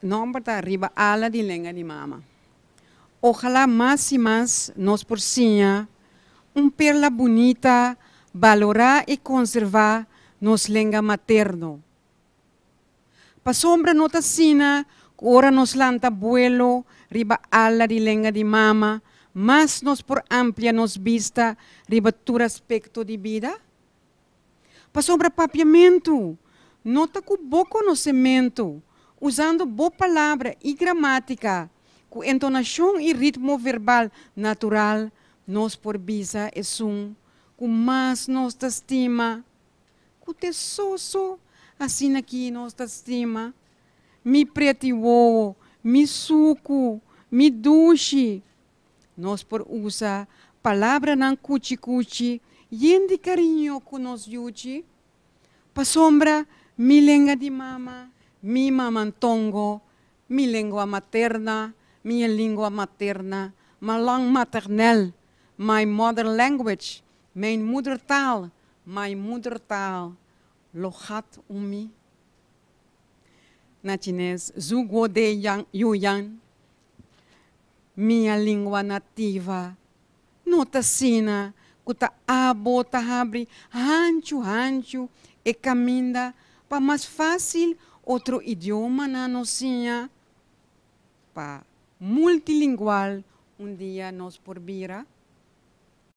Nombre está arriba, ala de lenga de mama. Ojalá más y más nos porcinha perla bonita, valorar e conservar nos lenga materno. Pa sombra nota sina, ora nos lanta abuelo, riba ala de lenga de mama, mas nos por amplia nos vista, riba tu aspecto de vida. Pa sombra papiamento, nota com bom conhecimento, usando boa palavra e gramática, com entonação e ritmo verbal natural, nos por bisa e sum, com mais nos estima, com te soso, assim aqui nos estima, mi pretiwo, mi suco, mi duche, nos por usa palavra nan cuchi-cuchi, yende carinho com nos yuchi, pa sombra, mi lenga de mama, mi mamantongo, mi língua materna, minha língua materna, malang maternel, my mother language, mijn moedertaal, my moedertaal, logat umi. Na chinês, zugo de yang yuyan, minha língua nativa, nota sina, kuta abo tahabri, hanchu, e caminda, para mais fácil outro idioma na nocinha, para multilingual, dia nos por vira.